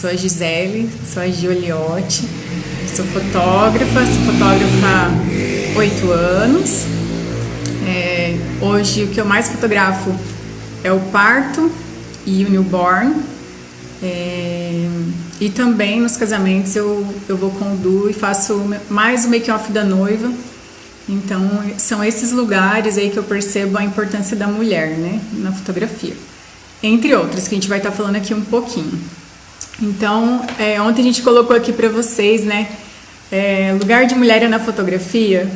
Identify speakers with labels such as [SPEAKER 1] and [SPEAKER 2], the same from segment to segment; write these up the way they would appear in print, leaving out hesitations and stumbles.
[SPEAKER 1] sou a Gisele, sou a Gioliotti, sou fotógrafa há 8 anos. Hoje o que eu mais fotografo é o parto e o newborn. E também nos casamentos eu vou com o Du e faço mais o make-off da noiva. Então são esses lugares aí que eu percebo a importância da mulher, né, na fotografia. Entre outros, que a gente vai estar falando aqui um pouquinho. Então, ontem a gente colocou aqui para vocês, né, lugar de mulher na fotografia.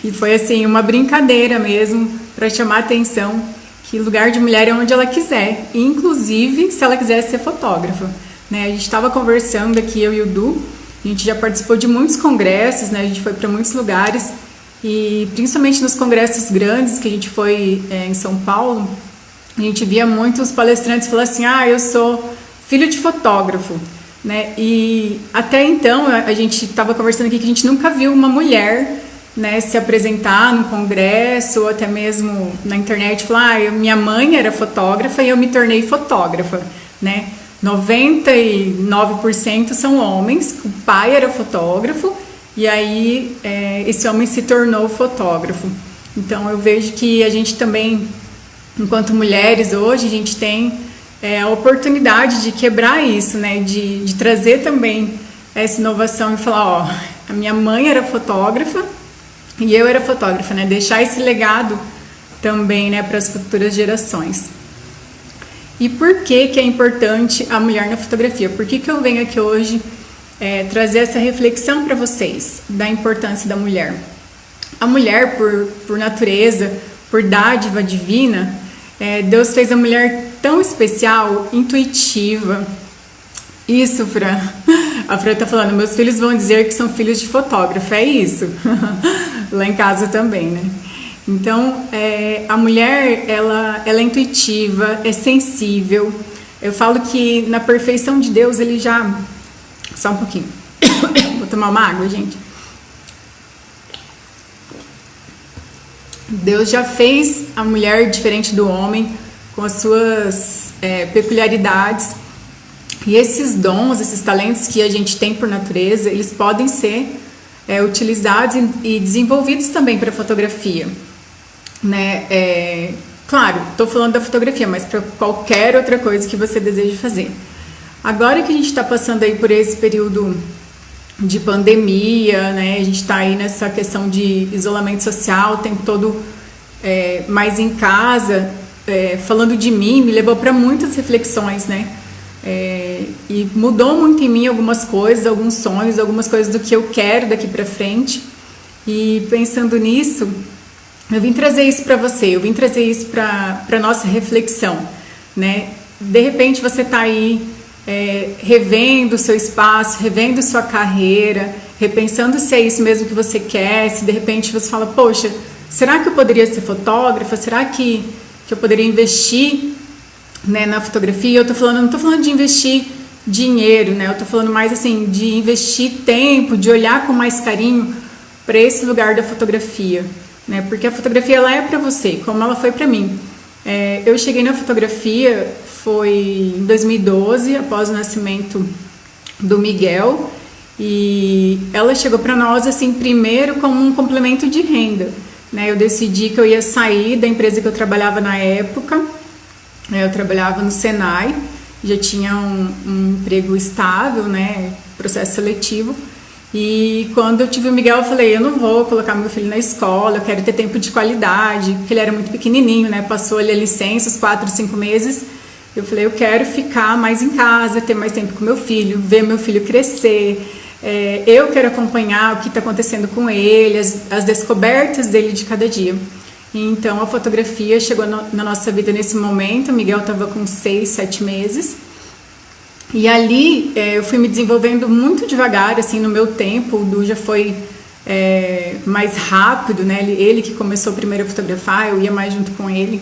[SPEAKER 1] E foi assim, uma brincadeira mesmo, para chamar a atenção que lugar de mulher é onde ela quiser, inclusive se ela quiser ser fotógrafa, né? A gente estava conversando aqui, eu e o Du, a gente já participou de muitos congressos, né? A gente foi para muitos lugares e principalmente nos congressos grandes que a gente foi em São Paulo, a gente via muitos palestrantes falar assim, eu sou filho de fotógrafo, né? E até então a gente estava conversando aqui que a gente nunca viu uma mulher, né, se apresentar no congresso ou até mesmo na internet falar, minha mãe era fotógrafa e eu me tornei fotógrafa, né? 99% são homens, o pai era fotógrafo e aí esse homem se tornou fotógrafo. Então eu vejo que a gente também, enquanto mulheres hoje, a gente tem a oportunidade de quebrar isso, né? De trazer também essa inovação e falar, a minha mãe era fotógrafa e eu era fotógrafa, né? Deixar esse legado também, né, para as futuras gerações. E por que é importante a mulher na fotografia? Por que eu venho aqui hoje trazer essa reflexão para vocês da importância da mulher? A mulher, por natureza, por dádiva divina, Deus fez a mulher tão especial, intuitiva. Isso, Fran. A Fran tá falando, meus filhos vão dizer que são filhos de fotógrafo, é isso. Lá em casa também, né? Então, a mulher, ela é intuitiva, é sensível. Eu falo que na perfeição de Deus, ele já... Só um pouquinho. Vou tomar uma água, gente. Deus já fez a mulher diferente do homem, com as suas peculiaridades. E esses dons, esses talentos que a gente tem por natureza, eles podem ser utilizados e desenvolvidos também para fotografia, né? Claro, estou falando da fotografia, mas para qualquer outra coisa que você deseje fazer. Agora que a gente está passando aí por esse período de pandemia, né? A gente está aí nessa questão de isolamento social, o tempo todo mais em casa, falando de mim, me levou para muitas reflexões, né? E mudou muito em mim algumas coisas, alguns sonhos, algumas coisas do que eu quero daqui para frente. E pensando nisso, eu vim trazer isso para você, eu vim trazer isso para nossa reflexão, né? De repente você está aí revendo o seu espaço, revendo sua carreira, repensando se é isso mesmo que você quer, se de repente você fala, poxa, será que eu poderia ser fotógrafa? Será que eu poderia investir, né, na fotografia? Eu não tô falando de investir dinheiro, né? Eu tô falando mais assim, de investir tempo, de olhar com mais carinho para esse lugar da fotografia, né? Porque a fotografia, ela é para você, como ela foi para mim. Eu cheguei na fotografia foi em 2012, após o nascimento do Miguel, e ela chegou para nós assim, primeiro como um complemento de renda, né? Eu decidi que eu ia sair da empresa que eu trabalhava na época. Eu trabalhava no Senai, já tinha um emprego estável, né, processo seletivo. E quando eu tive o Miguel, eu falei, eu não vou colocar meu filho na escola, eu quero ter tempo de qualidade, porque ele era muito pequenininho, né, passou ali a licença, os 4, 5 meses. Eu falei, eu quero ficar mais em casa, ter mais tempo com meu filho, ver meu filho crescer. Eu quero acompanhar o que está acontecendo com ele, as descobertas dele de cada dia. Então a fotografia chegou na nossa vida nesse momento. O Miguel estava com 6, 7 meses e ali eu fui me desenvolvendo muito devagar, assim, no meu tempo. O Du já foi mais rápido, né? Ele que começou primeiro a fotografar, eu ia mais junto com ele,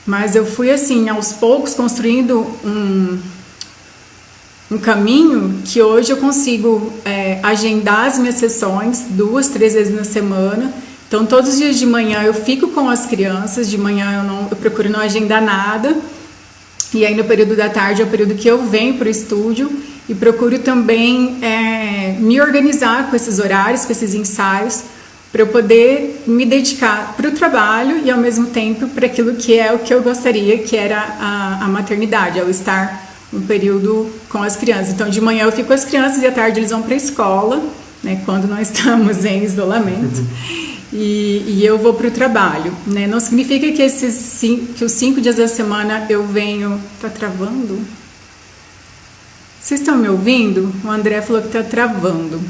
[SPEAKER 1] mas eu fui assim, aos poucos, construindo um caminho que hoje eu consigo agendar as minhas sessões 2, 3 vezes na semana. Então, todos os dias de manhã eu fico com as crianças, de manhã eu procuro não agendar nada. E aí no período da tarde é o período que eu venho para o estúdio e procuro também me organizar com esses horários, com esses ensaios, para eu poder me dedicar para o trabalho e ao mesmo tempo para aquilo que é o que eu gostaria, que era a maternidade, ao estar um período com as crianças. Então de manhã eu fico com as crianças e à tarde eles vão para a escola, né, quando nós estamos em isolamento. E eu vou para o trabalho, né? Não significa que que os 5 dias da semana eu venho... Tá travando? Vocês estão me ouvindo? O André falou que tá travando.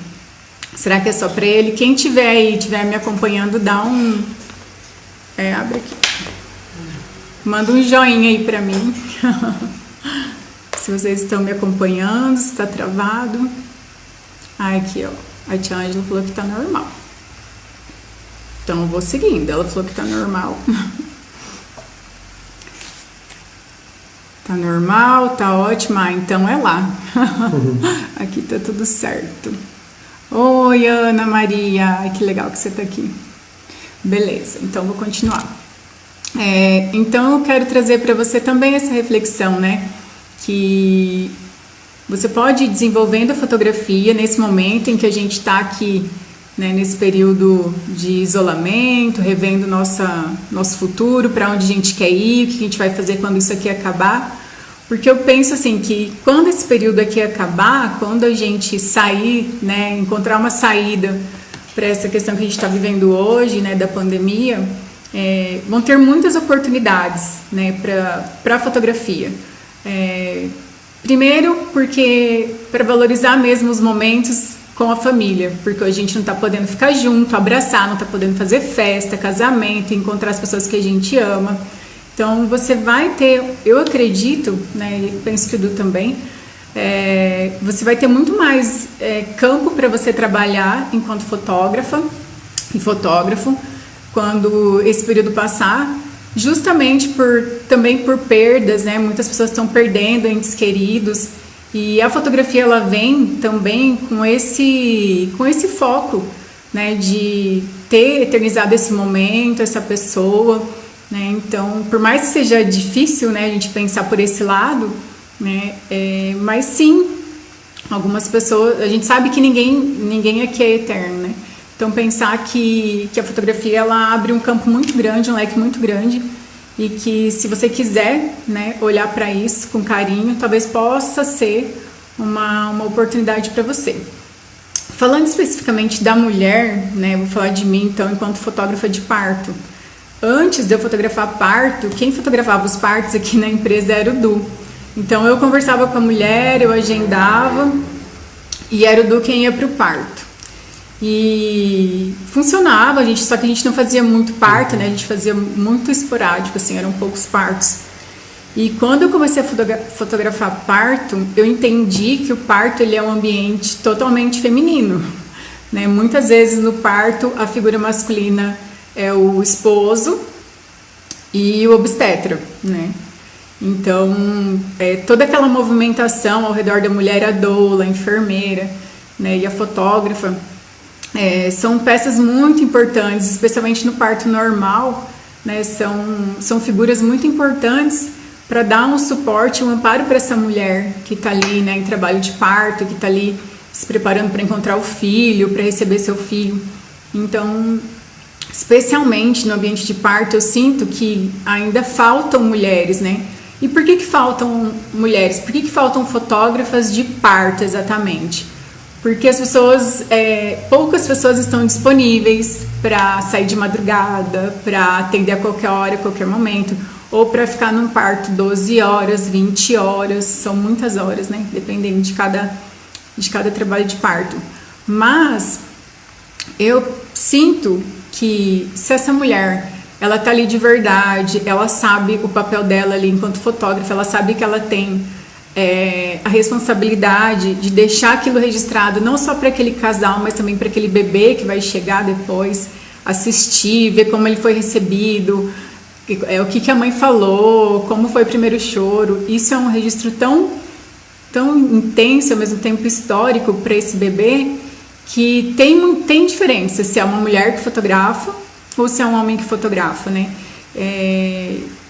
[SPEAKER 1] Será que é só para ele? Quem tiver aí, tiver me acompanhando, dá um... abre aqui. Manda um joinha aí para mim. Se vocês estão me acompanhando, se está travado. Aqui, ó. A tia Ângela falou que tá normal. Então eu vou seguindo. Ela falou que tá normal. Tá normal, tá ótimo. Então é lá. Aqui tá tudo certo. Oi, Ana Maria. Ai, que legal que você tá aqui. Beleza, então vou continuar. Então eu quero trazer para você também essa reflexão, né? Que você pode ir desenvolvendo a fotografia nesse momento em que a gente está aqui, né, nesse período de isolamento, revendo nosso futuro, para onde a gente quer ir, o que a gente vai fazer quando isso aqui acabar. Porque eu penso assim que quando esse período aqui acabar, quando a gente sair, né, encontrar uma saída para essa questão que a gente está vivendo hoje, né, da pandemia, vão ter muitas oportunidades, né, para a fotografia. Primeiro porque para valorizar mesmo os momentos com a família, porque a gente não está podendo ficar junto, abraçar, não está podendo fazer festa, casamento, encontrar as pessoas que a gente ama. Então você vai ter, eu acredito, né, penso que o Du também, você vai ter muito mais campo para você trabalhar enquanto fotógrafa e fotógrafo quando esse período passar, justamente também por perdas, né? Muitas pessoas estão perdendo entes queridos. E a fotografia ela vem também com esse foco, né, de ter eternizado esse momento, essa pessoa, né? Então, por mais que seja difícil, né, a gente pensar por esse lado, né, mas sim, algumas pessoas, a gente sabe que ninguém aqui é eterno, né? Então, pensar que a fotografia ela abre um campo muito grande, um leque muito grande, e que se você quiser, né, olhar para isso com carinho, talvez possa ser uma oportunidade para você. Falando especificamente da mulher, né, vou falar de mim então enquanto fotógrafa de parto. Antes de eu fotografar parto, quem fotografava os partos aqui na empresa era o Du. Então eu conversava com a mulher, eu agendava e era o Du quem ia para o parto. E funcionava, só que a gente não fazia muito parto, né? A gente fazia muito esporádico, assim, eram poucos partos. E quando eu comecei a fotografar parto, eu entendi que o parto ele é um ambiente totalmente feminino, né? Muitas vezes no parto a figura masculina é o esposo e o obstetra, né? Então, toda aquela movimentação ao redor da mulher, a doula, a enfermeira, né? E a fotógrafa, são peças muito importantes, especialmente no parto normal, né? São figuras muito importantes para dar um suporte, um amparo para essa mulher que está ali, né, em trabalho de parto, que está ali se preparando para encontrar o filho, para receber seu filho. Então, especialmente no ambiente de parto, eu sinto que ainda faltam mulheres, né? E por que faltam mulheres? Por que faltam fotógrafas de parto, exatamente? Porque poucas pessoas estão disponíveis para sair de madrugada, para atender a qualquer hora, a qualquer momento, ou para ficar num parto 12 horas, 20 horas, são muitas horas, né? Dependendo de cada trabalho de parto. Mas eu sinto que se essa mulher, ela tá ali de verdade, ela sabe o papel dela ali enquanto fotógrafa, ela sabe que ela tem a responsabilidade de deixar aquilo registrado, não só para aquele casal, mas também para aquele bebê que vai chegar depois, assistir, ver como ele foi recebido, o que a mãe falou, como foi o primeiro choro. Isso é um registro tão intenso, ao mesmo tempo histórico para esse bebê, que tem diferença se é uma mulher que fotografa ou se é um homem que fotografa, né?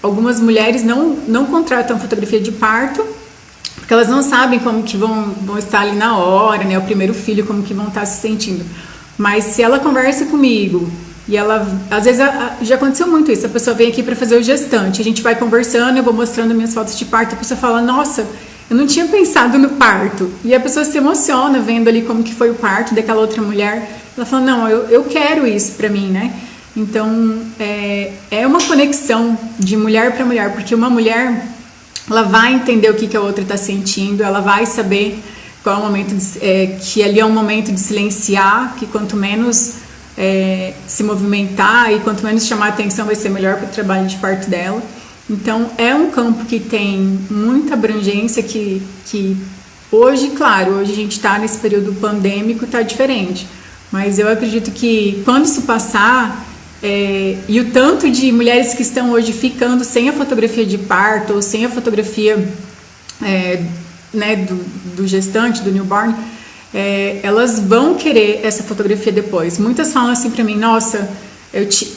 [SPEAKER 1] algumas mulheres não contratam fotografia de parto, porque elas não sabem como que vão estar ali na hora, né? O primeiro filho, como que vão estar se sentindo. Mas se ela conversa comigo, e ela, às vezes já aconteceu muito isso, a pessoa vem aqui para fazer o gestante, a gente vai conversando, eu vou mostrando minhas fotos de parto, a pessoa fala, nossa, eu não tinha pensado no parto. E a pessoa se emociona vendo ali como que foi o parto daquela outra mulher. Ela fala, não, eu quero isso pra mim, né? Então, é uma conexão de mulher para mulher, porque uma mulher, ela vai entender o que a outra está sentindo, ela vai saber qual é o momento, que ali é um momento de silenciar, que quanto menos se movimentar e quanto menos chamar a atenção vai ser melhor para o trabalho de parto dela. Então, é um campo que tem muita abrangência, que hoje, claro, hoje a gente está nesse período pandêmico, está diferente. Mas eu acredito que quando isso passar, e o tanto de mulheres que estão hoje ficando sem a fotografia de parto ou sem a fotografia né, do gestante, do newborn, elas vão querer essa fotografia depois. Muitas falam assim para mim, nossa,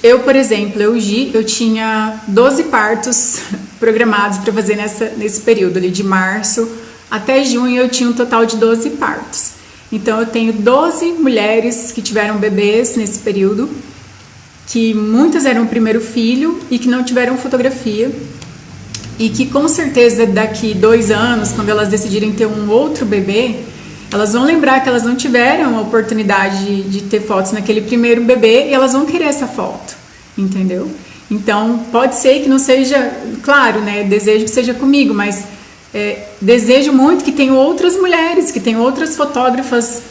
[SPEAKER 1] eu, por exemplo, eu tinha 12 partos programados para fazer nesse período ali de março até junho, eu tinha um total de 12 partos. Então eu tenho 12 mulheres que tiveram bebês nesse período, que muitas eram o primeiro filho e que não tiveram fotografia, e que com certeza daqui 2 anos, quando elas decidirem ter um outro bebê, elas vão lembrar que elas não tiveram a oportunidade de ter fotos naquele primeiro bebê e elas vão querer essa foto, entendeu? Então, pode ser que não seja, claro, né, desejo que seja comigo, mas desejo muito que tenham outras mulheres, que tenham outras fotógrafas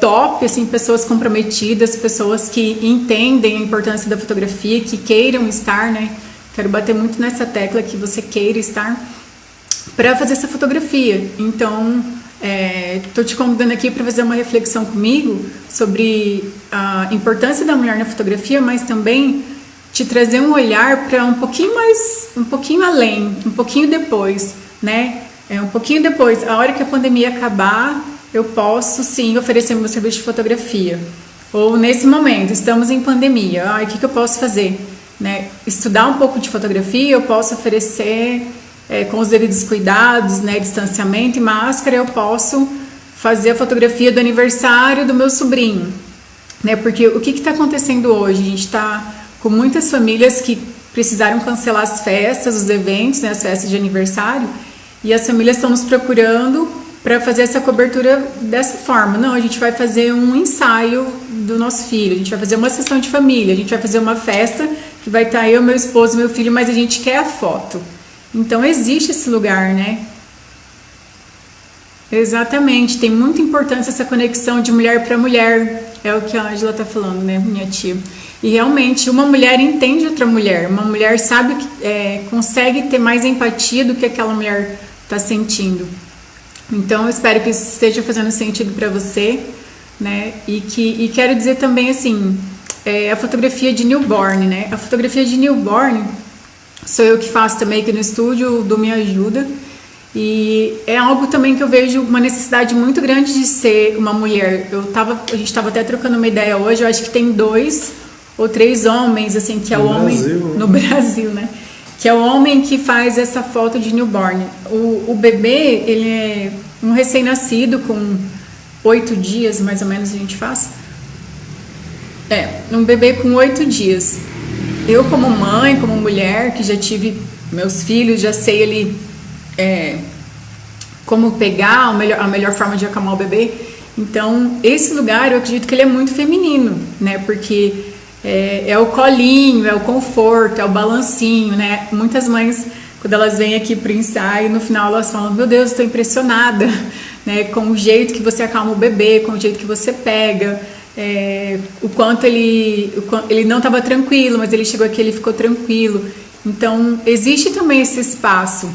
[SPEAKER 1] top, assim, pessoas comprometidas, pessoas que entendem a importância da fotografia, que queiram estar, né? Quero bater muito nessa tecla que você queira estar para fazer essa fotografia. Então, estou te convidando aqui para fazer uma reflexão comigo sobre a importância da mulher na fotografia, mas também te trazer um olhar para um pouquinho além, um pouquinho depois, né? Um pouquinho depois, a hora que a pandemia acabar, eu posso sim oferecer meu serviço de fotografia. Ou nesse momento, estamos em pandemia, o que eu posso fazer? Né? Estudar um pouco de fotografia, eu posso oferecer com os devidos cuidados, né, distanciamento e máscara, eu posso fazer a fotografia do aniversário do meu sobrinho, né? Porque o que está acontecendo hoje? A gente está com muitas famílias que precisaram cancelar as festas, os eventos, né, as festas de aniversário, e as famílias estão nos procurando para fazer essa cobertura dessa forma. Não, a gente vai fazer um ensaio do nosso filho, a gente vai fazer uma sessão de família, a gente vai fazer uma festa que vai estar eu, meu esposo, meu filho, mas a gente quer a foto. Então existe esse lugar, né? Exatamente, tem muita importância essa conexão de mulher para mulher, é o que a Ângela está falando, né, minha tia. E realmente uma mulher entende outra mulher, uma mulher sabe que consegue ter mais empatia do que aquela mulher está sentindo. Então eu espero que isso esteja fazendo sentido para você, né? E quero dizer também assim, a fotografia de newborn, né? A fotografia de newborn sou eu que faço também aqui no estúdio do Me Ajuda, e é algo também que eu vejo uma necessidade muito grande de ser uma mulher. A gente estava até trocando uma ideia hoje, eu acho que tem 2 ou 3 homens, assim, que é o homem no Brasil, né? Que é o homem que faz essa foto de newborn. O bebê, ele é um recém-nascido com 8 dias, mais ou menos, a gente faz. Um bebê com 8 dias. Eu, como mãe, como mulher, que já tive meus filhos, já sei ali como pegar a melhor forma de acalmar o bebê. Então, esse lugar, eu acredito que ele é muito feminino, né? Porque é o colinho, é o conforto, é o balancinho, né? Muitas mães, quando elas vêm aqui pro ensaio, no final elas falam, meu Deus, estou impressionada, né? Com o jeito que você acalma o bebê, com o jeito que você pega, o quanto ele não estava tranquilo, mas ele chegou aqui, ele ficou tranquilo. Então, existe também esse espaço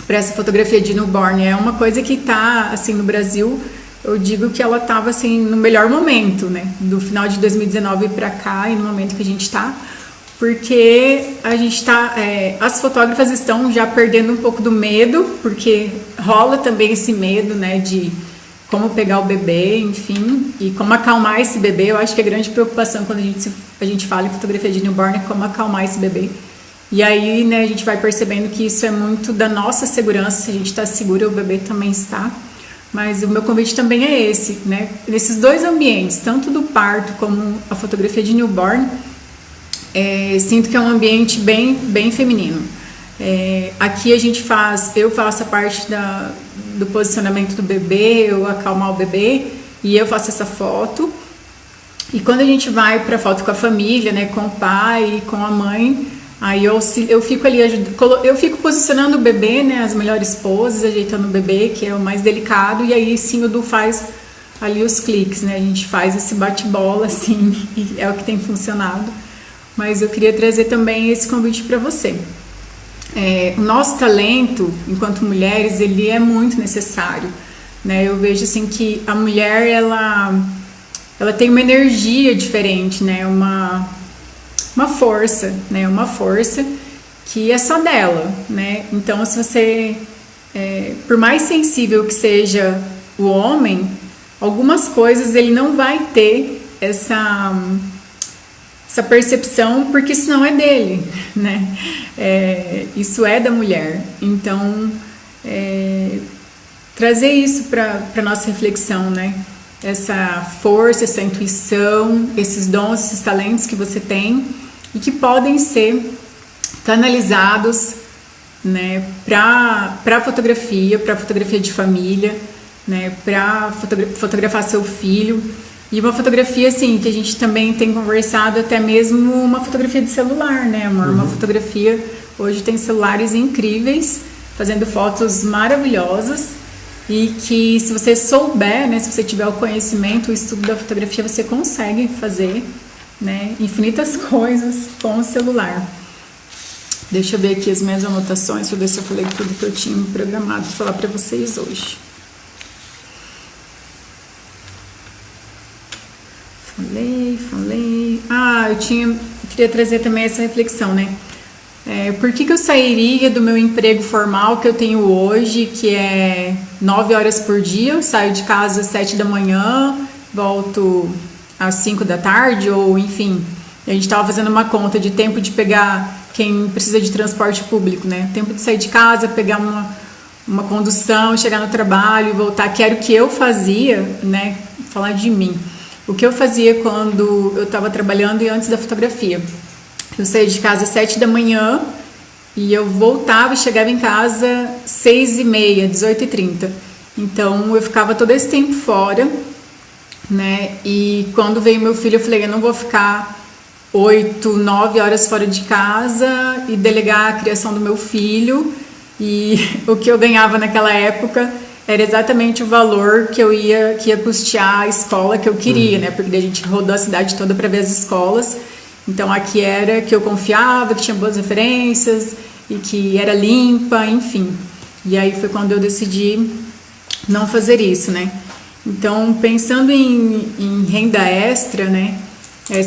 [SPEAKER 1] para essa fotografia de newborn. É uma coisa que está, assim, no Brasil, eu digo que ela estava assim no melhor momento, né? Do final de 2019 para cá e no momento que a gente está, porque a gente está, as fotógrafas estão já perdendo um pouco do medo, porque rola também esse medo, né? De como pegar o bebê, enfim, e como acalmar esse bebê. Eu acho que a grande preocupação quando a gente fala em fotografia de newborn é como acalmar esse bebê. E aí, né, a gente vai percebendo que isso é muito da nossa segurança. Se a gente está seguro, o bebê também está. Mas o meu convite também é esse, né? Nesses dois ambientes, tanto do parto como a fotografia de newborn, sinto que é um ambiente bem feminino. Aqui eu faço a parte do posicionamento do bebê, eu acalmar o bebê, e eu faço essa foto. E quando a gente vai para a foto com a família, né, com o pai e com a mãe, aí eu fico ali, eu fico posicionando o bebê, né, as melhores poses, ajeitando o bebê, que é o mais delicado, e aí sim o Du faz ali os cliques, né, a gente faz esse bate-bola, assim, e é o que tem funcionado. Mas eu queria trazer também esse convite para você. O nosso talento, enquanto mulheres, ele é muito necessário, né, eu vejo assim que a mulher, ela tem uma energia diferente, né, uma força, né? Uma força que é só dela, né? Então, se você, por mais sensível que seja o homem, algumas coisas ele não vai ter essa percepção, porque isso não é dele, né? Isso é da mulher. Então, trazer isso para nossa reflexão, né? Essa força, essa intuição, esses dons, esses talentos que você tem e que podem ser canalizados, né, para fotografia de família, né, para fotografar seu filho. E uma fotografia assim que a gente também tem conversado, até mesmo uma fotografia de celular, né, amor? Uma fotografia, hoje tem celulares incríveis fazendo fotos maravilhosas. E que se você souber, né, se você tiver o conhecimento, o estudo da fotografia, você consegue fazer, né, infinitas coisas com o celular. Deixa eu ver aqui as minhas anotações, para ver se eu falei tudo que eu tinha programado para falar para vocês hoje. Falei. Eu queria trazer também essa reflexão, né? Por que eu sairia do meu emprego formal que eu tenho hoje, que é 9 horas por dia, eu saio de casa às 7 da manhã, volto às 5 da tarde, ou enfim, a gente estava fazendo uma conta de tempo de pegar quem precisa de transporte público, né? Tempo de sair de casa, pegar uma condução, chegar no trabalho e voltar, que era o que eu fazia, né? Falar de mim. O que eu fazia quando eu estava trabalhando e antes da fotografia. Eu saía de casa às 7 da manhã e eu voltava e chegava em casa 6h30, 18h30. Então eu ficava todo esse tempo fora, né? E quando veio meu filho, eu falei, eu não vou ficar 8, 9 horas fora de casa e delegar a criação do meu filho. E o que eu ganhava naquela época era exatamente o valor que ia custear a escola que eu queria, né? Porque a gente rodou a cidade toda para ver as escolas. Então aqui era que eu confiava, que tinha boas referências e que era limpa, enfim. E aí foi quando eu decidi não fazer isso, né? Então, pensando em renda extra, né?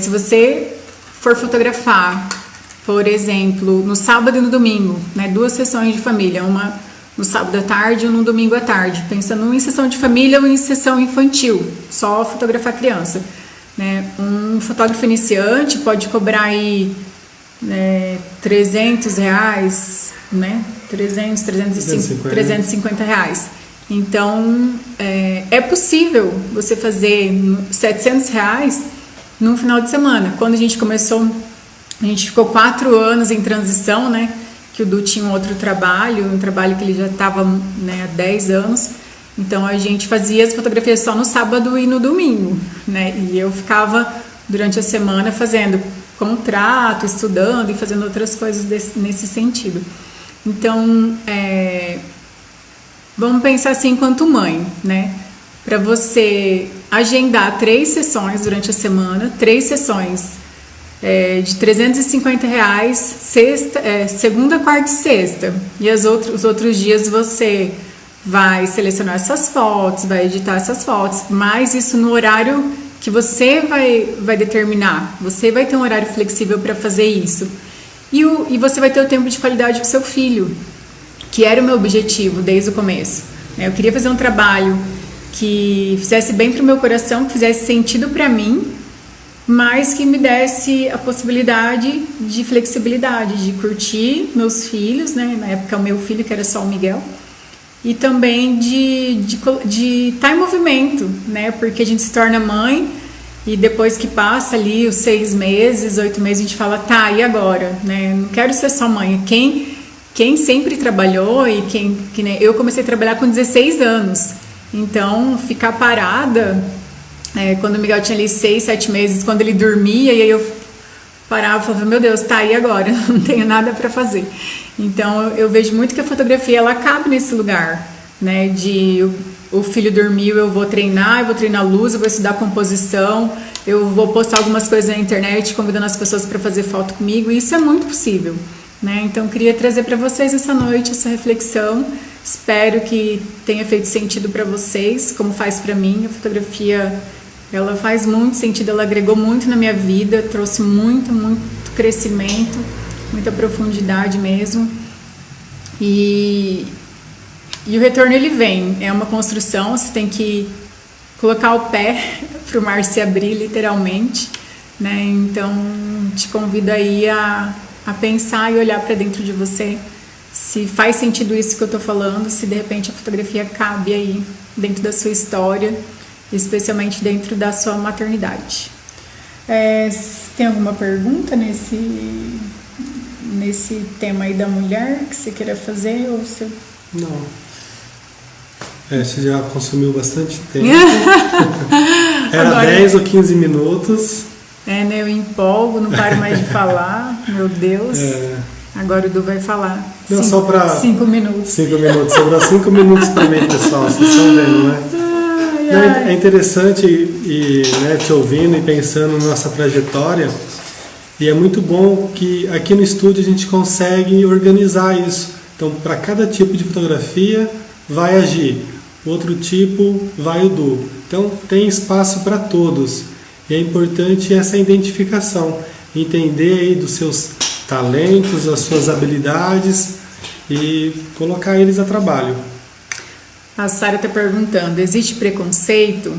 [SPEAKER 1] Se você for fotografar, por exemplo, no sábado e no domingo, né? 2 sessões de família, uma no sábado à tarde e uma no domingo à tarde. Pensando em sessão de família ou em sessão infantil, só fotografar criança. Né? Um fotógrafo iniciante pode cobrar aí, né, R$300, né? 350 reais. Então, é possível você fazer R$700 num final de semana. Quando a gente começou, a gente ficou 4 anos em transição, né? Que o Du tinha um outro trabalho, um trabalho que ele já estava, né, há 10 anos. Então a gente fazia as fotografias só no sábado e no domingo, né? E eu ficava durante a semana fazendo contrato, estudando e fazendo outras coisas nesse sentido. Então, vamos pensar assim enquanto mãe, né? Para você agendar 3 sessões durante a semana, 3 sessões de R$350, segunda, quarta e sexta. E os outros dias você vai selecionar essas fotos, vai editar essas fotos, mas isso no horário que você vai determinar. Você vai ter um horário flexível para fazer isso. E você vai ter o tempo de qualidade com seu filho, que era o meu objetivo desde o começo. Eu queria fazer um trabalho que fizesse bem pro meu coração, que fizesse sentido para mim, mas que me desse a possibilidade de flexibilidade, de curtir meus filhos, né? Na época o meu filho, que era só o Miguel, e também de estar em movimento, né? Porque a gente se torna mãe e depois que passa ali os 6 meses, 8 meses, a gente fala, tá, e agora? Né? Não quero ser só mãe. Quem sempre trabalhou e que né, eu comecei a trabalhar com 16 anos, então ficar parada, quando o Miguel tinha ali 6, 7 meses, quando ele dormia, e aí eu parava e falava, meu Deus, tá, e agora? Não tenho nada para fazer. Então eu vejo muito que a fotografia ela cabe nesse lugar, né, de o filho dormiu, eu vou treinar luz, eu vou estudar composição, eu vou postar algumas coisas na internet convidando as pessoas para fazer foto comigo, e isso é muito possível, né? Então queria trazer para vocês essa noite essa reflexão, espero que tenha feito sentido para vocês, como faz para mim. A fotografia ela faz muito sentido, ela agregou muito na minha vida, trouxe muito crescimento, muita profundidade mesmo. E o retorno ele vem, é uma construção, você tem que colocar o pé para o mar se abrir, literalmente, né? Então te convido aí a pensar e olhar para dentro de você, se faz sentido isso que eu estou falando, se de repente a fotografia cabe aí dentro da sua história, especialmente dentro da sua maternidade. Tem alguma pergunta nesse tema aí da mulher que você queira fazer? Ou você...
[SPEAKER 2] Não. Você já consumiu bastante tempo. Era agora, 10 ou 15 minutos.
[SPEAKER 1] Né, eu empolgo, não paro mais de falar. Meu Deus. Agora o Du vai falar.
[SPEAKER 2] Não, só para
[SPEAKER 1] 5 minutos.
[SPEAKER 2] 5 minutos. Sobrou 5 minutos para mim, pessoal. Vocês estão vendo, né? É interessante né, te ouvindo e pensando na nossa trajetória, e é muito bom que aqui no estúdio a gente consegue organizar isso. Então, para cada tipo de fotografia vai agir, outro tipo vai o Du. Então, tem espaço para todos, e é importante essa identificação, entender aí dos seus talentos, as suas habilidades e colocar eles a trabalho.
[SPEAKER 1] A Sara está perguntando, existe preconceito?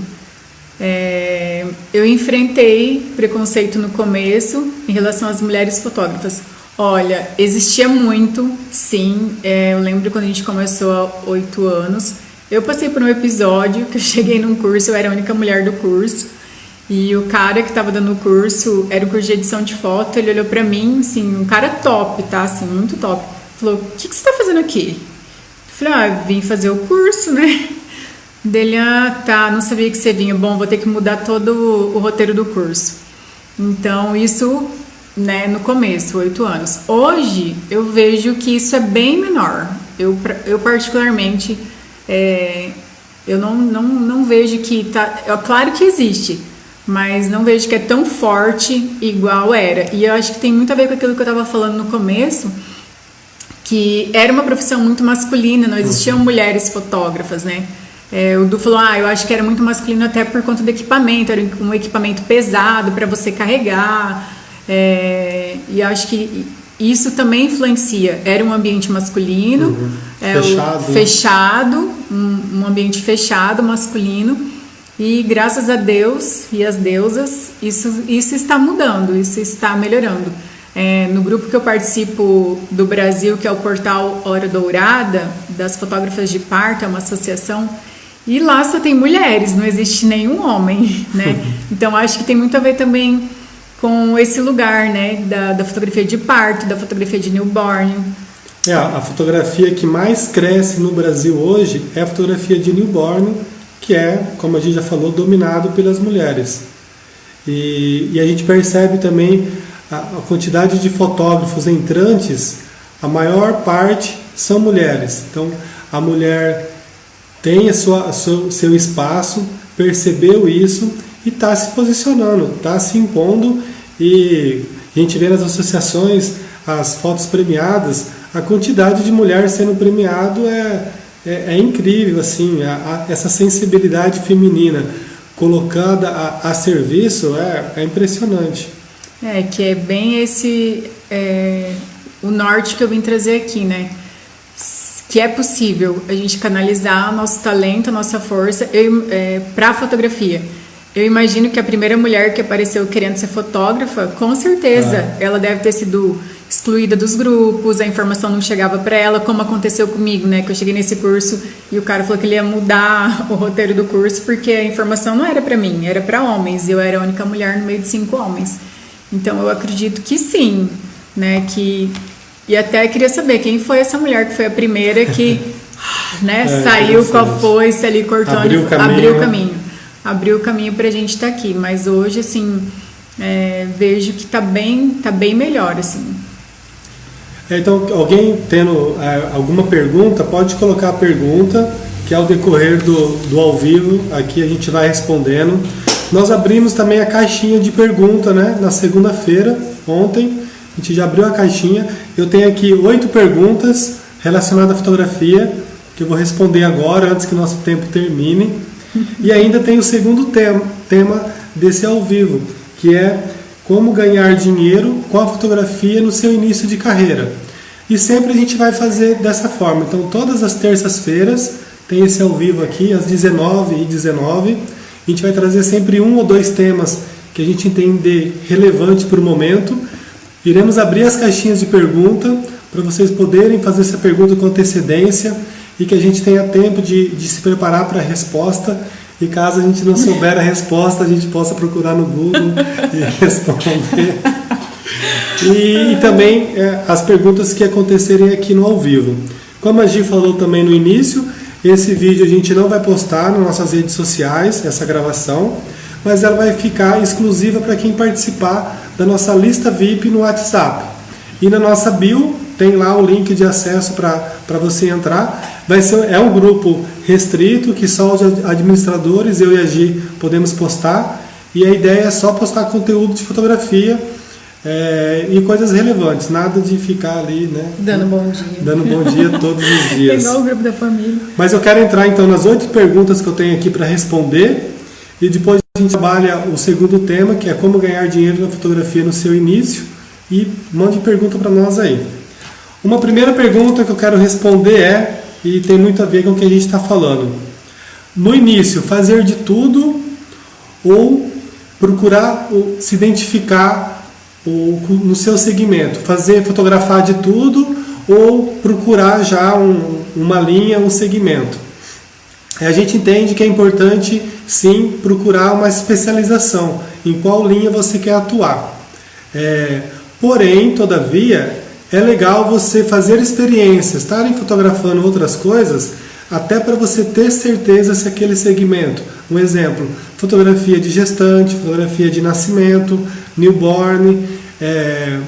[SPEAKER 1] Eu enfrentei preconceito no começo em relação às mulheres fotógrafas. Olha, existia muito, sim. Eu lembro quando a gente começou há 8 anos. Eu passei por um episódio que eu cheguei num curso, eu era a única mulher do curso. E o cara que estava dando o curso, era o curso de edição de foto, ele olhou pra mim, assim, um cara top, tá? Assim, muito top. Falou, o que você tá fazendo aqui? Eu falei, vim fazer o curso, né? Dele, tá, não sabia que você vinha. Bom, vou ter que mudar todo o roteiro do curso. Então, isso, né, no começo, 8 anos. Hoje, eu vejo que isso é bem menor. Eu particularmente, eu não vejo que tá... Claro que existe, mas não vejo que é tão forte igual era. E eu acho que tem muito a ver com aquilo que eu estava falando no começo, que era uma profissão muito masculina, não existiam mulheres fotógrafas, né? O Du falou, eu acho que era muito masculino até por conta do equipamento, era um equipamento pesado para você carregar, e acho que isso também influencia. Era um ambiente masculino, fechado, um ambiente fechado, masculino, e graças a Deus e as deusas, isso está mudando, isso está melhorando. No grupo que eu participo do Brasil, que é o portal Hora Dourada, das fotógrafas de parto, é uma associação, e lá só tem mulheres, não existe nenhum homem, né? Então acho que tem muito a ver também com esse lugar, né, da fotografia de parto, da fotografia de newborn.
[SPEAKER 2] A fotografia que mais cresce no Brasil hoje é a fotografia de newborn, que é, como a gente já falou, dominado pelas mulheres. E a gente percebe também a quantidade de fotógrafos entrantes, a maior parte são mulheres. Então a mulher tem seu espaço, percebeu isso e está se posicionando, está se impondo, e a gente vê nas associações as fotos premiadas, a quantidade de mulher sendo premiado é incrível, assim, essa sensibilidade feminina colocada a serviço é impressionante.
[SPEAKER 1] Que é bem esse o norte que eu vim trazer aqui, né? que é possível a gente canalizar nosso talento, a nossa força para a fotografia. Eu imagino que a primeira mulher que apareceu querendo ser fotógrafa, com certeza, ela deve ter sido excluída dos grupos, a informação não chegava para ela, como aconteceu comigo, né? Que eu cheguei nesse curso e o cara falou que ele ia mudar o roteiro do curso porque a informação não era para mim, era para homens. E eu era a única mulher no meio de 5 homens. Então eu acredito que sim, né? E até queria saber quem foi essa mulher que foi a primeira que, né? Saiu com a foice ali cortando, abriu o caminho pra gente estar aqui. Mas hoje, assim, vejo que tá bem melhor, assim.
[SPEAKER 2] Então, alguém tendo alguma pergunta, pode colocar a pergunta, que ao decorrer do ao vivo, aqui a gente vai respondendo. Nós abrimos também a caixinha de pergunta, né? Na segunda-feira, ontem, a gente já abriu a caixinha. Eu tenho aqui 8 perguntas relacionadas à fotografia, que eu vou responder agora, antes que o nosso tempo termine. E ainda tem o segundo tema desse ao vivo, que é como ganhar dinheiro com a fotografia no seu início de carreira. E sempre a gente vai fazer dessa forma. Então, todas as terças-feiras tem esse ao vivo aqui, às 19h19. A gente vai trazer sempre 1 ou 2 temas que a gente entender relevante para o momento. Iremos abrir as caixinhas de pergunta para vocês poderem fazer essa pergunta com antecedência e que a gente tenha tempo de se preparar para a resposta. E caso a gente não souber a resposta, a gente possa procurar no Google e responder. E também as perguntas que acontecerem aqui no ao vivo. Como a Gi falou também no início, esse vídeo a gente não vai postar nas nossas redes sociais, essa gravação, mas ela vai ficar exclusiva para quem participar da nossa lista VIP no WhatsApp. E na nossa bio tem lá o link de acesso para você entrar. É um grupo restrito que só os administradores, eu e a Gi, podemos postar. E a ideia é só postar conteúdo de fotografia e coisas relevantes, nada de ficar ali, né?
[SPEAKER 1] Dando bom dia.
[SPEAKER 2] Dando bom dia todos os dias.
[SPEAKER 1] Igual o grupo da família.
[SPEAKER 2] Mas eu quero entrar então nas 8 perguntas que eu tenho aqui para responder. E depois a gente trabalha o segundo tema, que é como ganhar dinheiro na fotografia no seu início. E mande pergunta para nós aí. Uma primeira pergunta que eu quero responder e tem muito a ver com o que a gente está falando. No início, fazer de tudo ou procurar se identificar no seu segmento? Fotografar de tudo ou procurar já uma linha, um segmento? A gente entende que é importante, sim, procurar uma especialização em qual linha você quer atuar. Porém, todavia, é legal você fazer experiências, estarem fotografando outras coisas, até para você ter certeza se aquele segmento. Um exemplo, fotografia de gestante, fotografia de nascimento, newborn,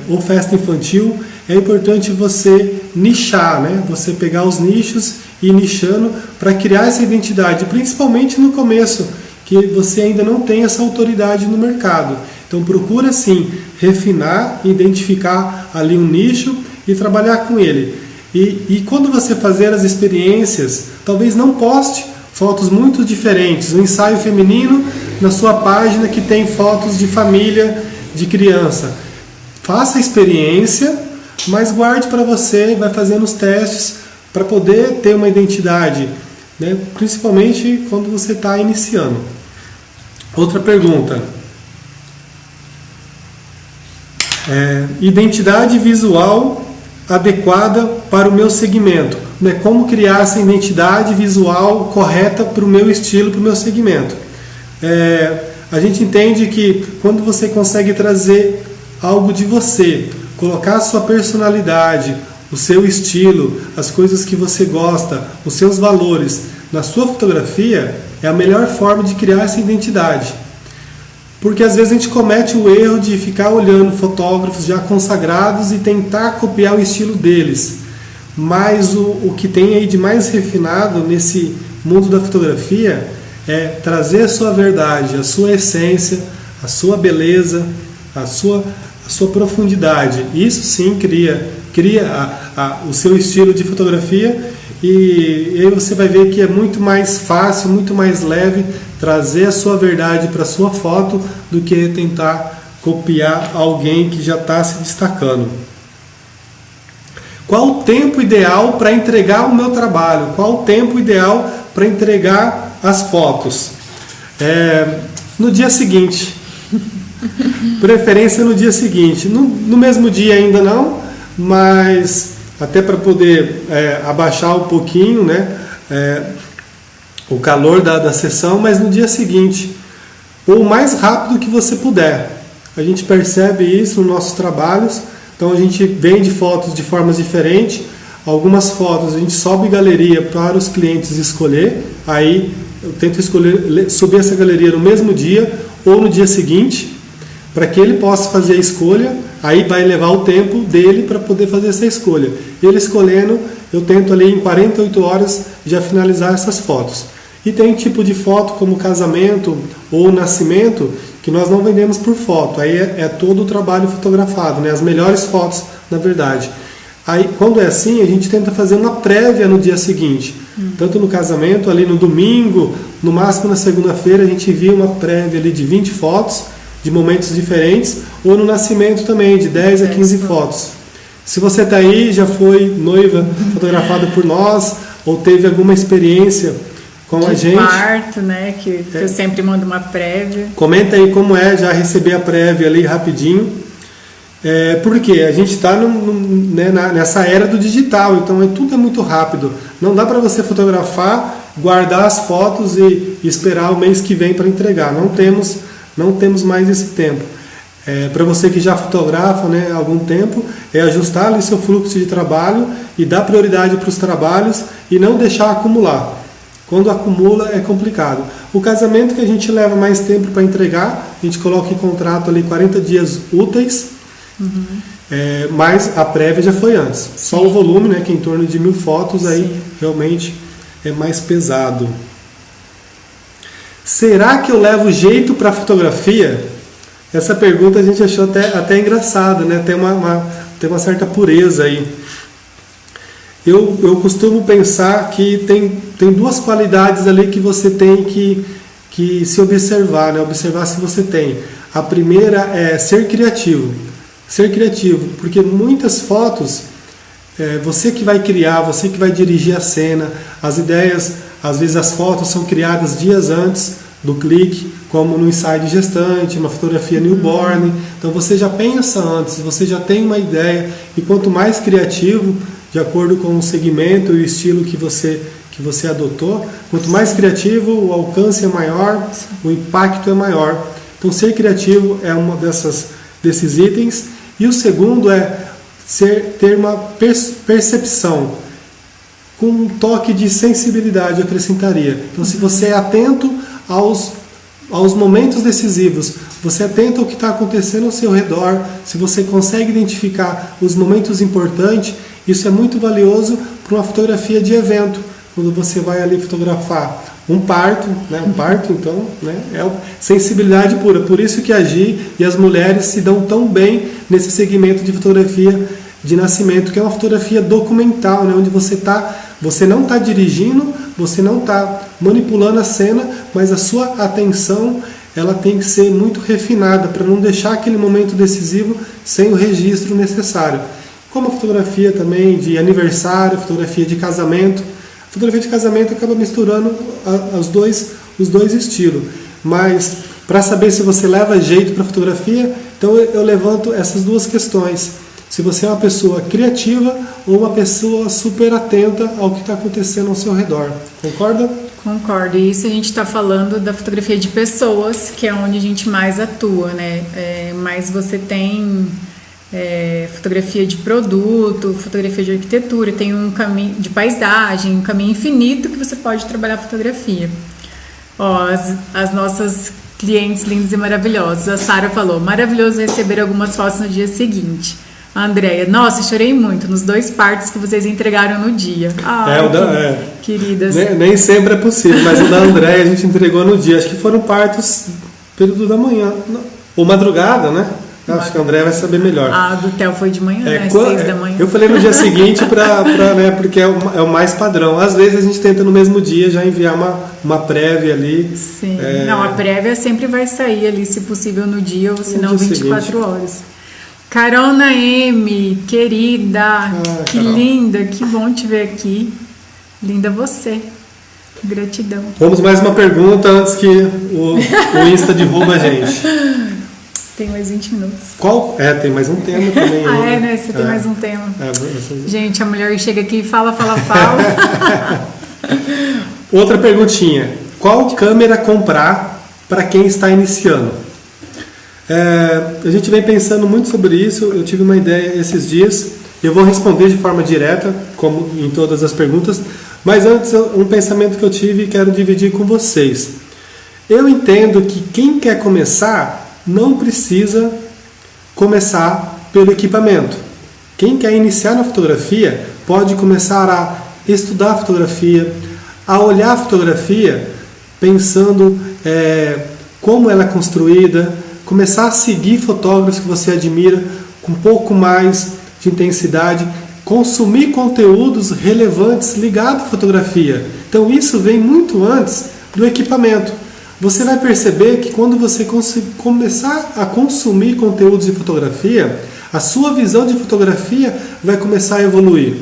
[SPEAKER 2] ou festa infantil. É importante você nichar, né? Você pegar os nichos e ir nichando para criar essa identidade, principalmente no começo, que você ainda não tem essa autoridade no mercado. Então procura sim refinar, identificar ali um nicho e trabalhar com ele. E quando você fazer as experiências, talvez não poste fotos muito diferentes. Um ensaio feminino na sua página que tem fotos de família, de criança. Faça a experiência, mas guarde para você, vai fazendo os testes para poder ter uma identidade, né? Principalmente quando você está iniciando. Outra pergunta. Identidade visual adequada para o meu segmento. Né? Como criar essa identidade visual correta para o meu estilo, para o meu segmento. A gente entende que quando você consegue trazer algo de você, colocar a sua personalidade, o seu estilo, as coisas que você gosta, os seus valores na sua fotografia, é a melhor forma de criar essa identidade. Porque às vezes a gente comete o erro de ficar olhando fotógrafos já consagrados e tentar copiar o estilo deles. Mas o que tem aí de mais refinado nesse mundo da fotografia é trazer a sua verdade, a sua essência, a sua beleza, a sua profundidade. Isso sim cria o seu estilo de fotografia e aí você vai ver que é muito mais fácil, muito mais leve trazer a sua verdade para a sua foto do que tentar copiar alguém que já está se destacando. Qual o tempo ideal para entregar o meu trabalho? Qual o tempo ideal para entregar as fotos? No dia seguinte. Preferência no dia seguinte. No mesmo dia ainda não, mas até para poder abaixar um pouquinho, né, o calor da sessão, mas no dia seguinte. Ou o mais rápido que você puder. A gente percebe isso nos nossos trabalhos. Então a gente vende fotos de formas diferentes. Algumas fotos a gente sobe galeria para os clientes escolher. Aí eu tento subir essa galeria no mesmo dia ou no dia seguinte, para que ele possa fazer a escolha. Aí vai levar o tempo dele para poder fazer essa escolha. Ele escolhendo, eu tento ali em 48 horas já finalizar essas fotos. E tem tipo de foto como casamento ou nascimento que nós não vendemos por foto. Aí é todo o trabalho fotografado, né? As melhores fotos, na verdade. Aí, quando é assim, a gente tenta fazer uma prévia no dia seguinte. Tanto no casamento, ali no domingo, no máximo na segunda-feira, a gente envia uma prévia ali de 20 fotos, de momentos diferentes, ou no nascimento também, de 10 a 15 fotos. Se você está aí, já foi noiva fotografada por nós, ou teve alguma experiência com a gente.
[SPEAKER 1] Parto, né? Que eu sempre mando uma prévia.
[SPEAKER 2] Comenta aí como é já receber a prévia ali rapidinho. Porque a gente está nessa era do digital, então tudo é muito rápido. Não dá para você fotografar, guardar as fotos e esperar o mês que vem para entregar. Não temos mais esse tempo. Para você que já fotografa, né, há algum tempo, ajustar ali seu fluxo de trabalho e dar prioridade para os trabalhos e não deixar acumular. Quando acumula é complicado. O casamento que a gente leva mais tempo para entregar, a gente coloca em contrato ali 40 dias úteis, mas a prévia já foi antes. Só o volume, né, que é em torno de 1000 fotos, aí realmente é mais pesado. Será que eu levo jeito para fotografia? Essa pergunta a gente achou até engraçada, né? Tem uma certa pureza aí. Eu costumo pensar que tem duas qualidades ali que você tem que se observar, né? Observar se você tem. A primeira é ser criativo. Ser criativo, porque muitas fotos, você que vai criar, você que vai dirigir a cena, as ideias, às vezes as fotos são criadas dias antes do clique, como no ensaio de gestante, uma fotografia newborn. Então você já pensa antes, você já tem uma ideia, e quanto mais criativo, de acordo com o segmento e o estilo que você adotou, quanto mais criativo, o alcance é maior, o impacto é maior. Então ser criativo é uma desses itens. E o segundo é ter uma percepção, com um toque de sensibilidade, eu acrescentaria. Então se você é atento aos momentos decisivos, você é atento ao que está acontecendo ao seu redor, se você consegue identificar os momentos importantes, isso é muito valioso para uma fotografia de evento. Quando você vai ali fotografar um parto, né? Um parto, então, né? É sensibilidade pura. Por isso que a Gi e as mulheres se dão tão bem nesse segmento de fotografia de nascimento, que é uma fotografia documental, né? Onde você não está dirigindo, você não está manipulando a cena, mas a sua atenção ela tem que ser muito refinada para não deixar aquele momento decisivo sem o registro necessário. Como a fotografia também de aniversário, fotografia de casamento. A fotografia de casamento acaba misturando os dois estilos. Mas para saber se você leva jeito para fotografia, então eu levanto essas duas questões. Se você é uma pessoa criativa ou uma pessoa super atenta ao que está acontecendo ao seu redor. Concorda?
[SPEAKER 1] Concordo. E isso a gente está falando da fotografia de pessoas, que é onde a gente mais atua, né? Mas você tem fotografia de produto, fotografia de arquitetura, tem um caminho de paisagem, um caminho infinito que você pode trabalhar a fotografia. As nossas clientes lindas e maravilhosas. A Sara falou, maravilhoso receber algumas fotos no dia seguinte. A Andréia, nossa, chorei muito nos 2 partos que vocês entregaram no dia. Queridas.
[SPEAKER 2] Nem sempre é possível, mas o da Andréia a gente entregou no dia. Acho que foram partos período da manhã, ou madrugada, né? Acho que a Andréia vai saber melhor.
[SPEAKER 1] A do Theo foi de manhã, né? 6 da manhã.
[SPEAKER 2] Eu falei no dia seguinte, né, porque é o mais padrão. Às vezes a gente tenta no mesmo dia já enviar uma prévia ali.
[SPEAKER 1] Sim. Não, a prévia sempre vai sair ali, se possível, no dia, ou se não 24 horas. Carona M, querida, que
[SPEAKER 2] Carol.
[SPEAKER 1] linda, que bom te ver aqui. Linda você. Gratidão.
[SPEAKER 2] Vamos mais uma pergunta antes que o Insta derruba a gente.
[SPEAKER 1] Tem mais 20 minutos.
[SPEAKER 2] Tem mais um tema também.
[SPEAKER 1] Né? Você tem mais um tema.
[SPEAKER 2] Você...
[SPEAKER 1] Gente, a mulher que chega aqui e fala.
[SPEAKER 2] Outra perguntinha. Qual câmera comprar para quem está iniciando? A gente vem pensando muito sobre isso. Eu tive uma ideia esses dias. Eu vou responder de forma direta, como em todas as perguntas. Mas antes, um pensamento que eu tive e quero dividir com vocês. Eu entendo que quem quer começar não precisa começar pelo equipamento. Quem quer iniciar na fotografia pode começar a estudar a fotografia, a olhar a fotografia pensando como ela é construída, começar a seguir fotógrafos que você admira com um pouco mais de intensidade, consumir conteúdos relevantes ligados à fotografia. Então isso vem muito antes do equipamento. Você vai perceber que quando você começar a consumir conteúdos de fotografia, a sua visão de fotografia vai começar a evoluir.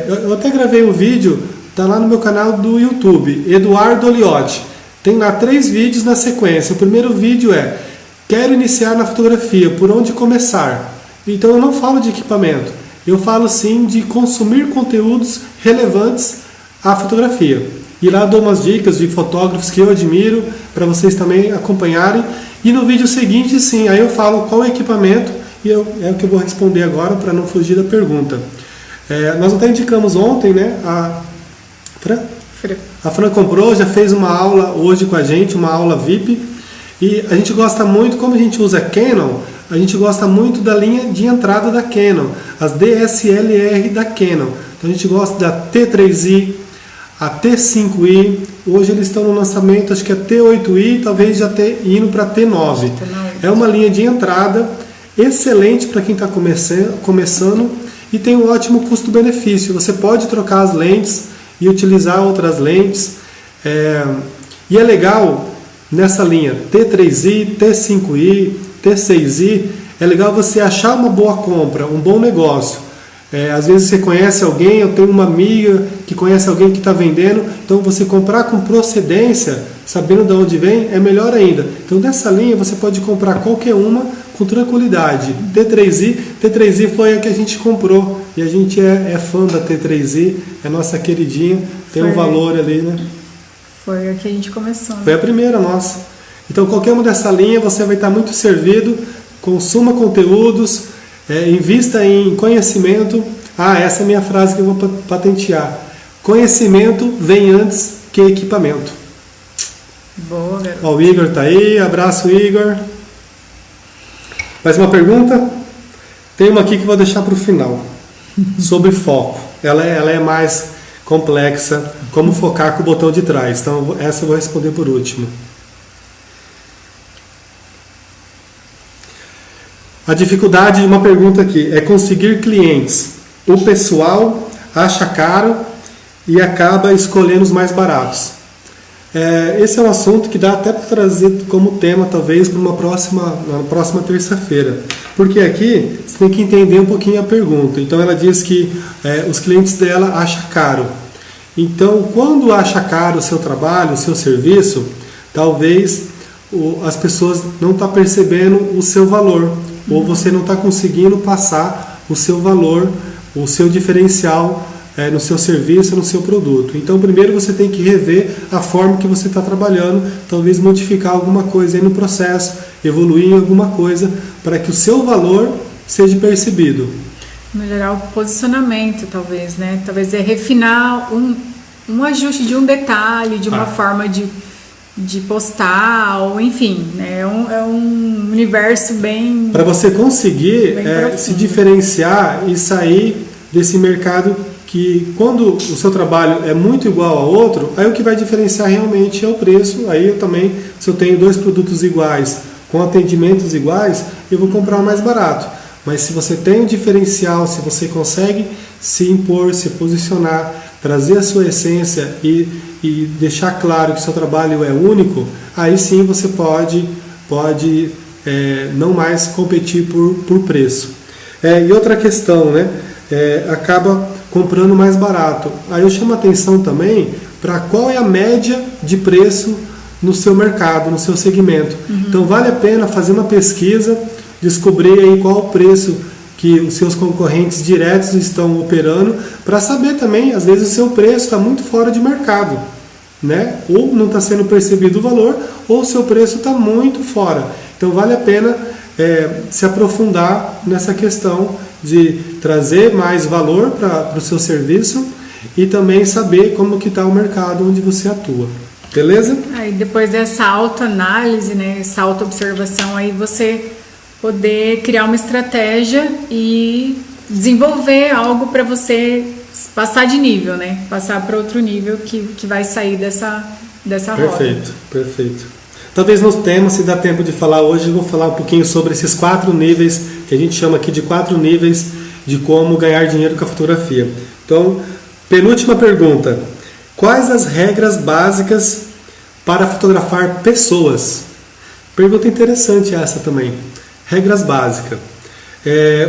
[SPEAKER 2] Eu até gravei um vídeo, está lá no meu canal do YouTube, Eduardo Oliotti. Tem lá 3 vídeos na sequência. O primeiro vídeo é: quero iniciar na fotografia, por onde começar? Então eu não falo de equipamento, eu falo sim de consumir conteúdos relevantes à fotografia. E lá dou umas dicas de fotógrafos que eu admiro, para vocês também acompanharem. E no vídeo seguinte, sim, aí eu falo qual equipamento, e é o que eu vou responder agora, para não fugir da pergunta. Nós até indicamos ontem, né? A Fran comprou, já fez uma aula hoje com a gente, uma aula VIP. E a gente gosta muito, como a gente usa Canon, a gente gosta muito da linha de entrada da Canon, as DSLR da Canon. Então a gente gosta da T3i, a T5i, hoje eles estão no lançamento, acho que é T8i, talvez já indo para T9. É uma linha de entrada excelente para quem está começando e tem um ótimo custo-benefício. Você pode trocar as lentes e utilizar outras lentes. E é legal nessa linha T3i, T5i, T6i, é legal você achar uma boa compra, um bom negócio. Às vezes você conhece alguém, eu tenho uma amiga que conhece alguém que está vendendo, então você comprar com procedência, sabendo de onde vem, é melhor ainda. Então nessa linha você pode comprar qualquer uma com tranquilidade. T3i foi a que a gente comprou, e a gente é fã da T3i, é nossa queridinha, tem um valor ali, né?
[SPEAKER 1] Foi a que a gente começou.
[SPEAKER 2] Foi a primeira nossa. Então qualquer uma dessa linha você vai estar muito servido, consuma conteúdos, invista em conhecimento. Essa é a minha frase que eu vou patentear. Conhecimento vem antes que equipamento.
[SPEAKER 1] Boa, garoto.
[SPEAKER 2] O Igor está aí, abraço, Igor. Mais uma pergunta? Tem uma aqui que eu vou deixar para o final, sobre foco. Ela é mais complexa, como focar com o botão de trás. Então essa eu vou responder por último. A dificuldade de uma pergunta aqui é conseguir clientes. O pessoal acha caro e acaba escolhendo os mais baratos. Esse é um assunto que dá até para trazer como tema, talvez, para na próxima terça-feira. Porque aqui você tem que entender um pouquinho a pergunta. Então ela diz que os clientes dela acham caro. Então, quando acha caro o seu trabalho, o seu serviço, talvez as pessoas não estão percebendo o seu valor. Ou você não está conseguindo passar o seu valor, o seu diferencial no seu serviço, no seu produto. Então, primeiro você tem que rever a forma que você está trabalhando, talvez modificar alguma coisa aí no processo, evoluir em alguma coisa, para que o seu valor seja percebido.
[SPEAKER 1] Melhorar o posicionamento, talvez, né? Talvez refinar um ajuste de um detalhe, de uma forma de postar, ou enfim, né? É um universo bem...
[SPEAKER 2] Para você conseguir se diferenciar e sair desse mercado que, quando o seu trabalho é muito igual ao outro, aí o que vai diferenciar realmente é o preço. Aí eu também, se eu tenho 2 produtos iguais, com atendimentos iguais, eu vou comprar o mais barato. Mas se você tem um diferencial, se você consegue se impor, se posicionar, trazer a sua essência e deixar claro que o seu trabalho é único, aí sim você pode não mais competir por preço. E outra questão, né? Acaba comprando mais barato. Aí eu chamo a atenção também para qual é a média de preço no seu mercado, no seu segmento. Então vale a pena fazer uma pesquisa, descobrir aí qual o preço que os seus concorrentes diretos estão operando, para saber também, às vezes o seu preço está muito fora de mercado, né? Ou não está sendo percebido o valor, ou o seu preço está muito fora. Então vale a pena se aprofundar nessa questão de trazer mais valor para o seu serviço e também saber como que está o mercado onde você atua. Beleza?
[SPEAKER 1] Aí depois dessa autoanálise, né, essa autoobservação, aí você poder criar uma estratégia e desenvolver algo para você passar de nível, né? Passar para outro nível que vai sair dessa roda.
[SPEAKER 2] Perfeito. Talvez no tema, se dá tempo de falar hoje, eu vou falar um pouquinho sobre esses 4 níveis, que a gente chama aqui de 4 níveis de como ganhar dinheiro com a fotografia. Então, penúltima pergunta. Quais as regras básicas para fotografar pessoas? Pergunta interessante essa também. Regras básicas.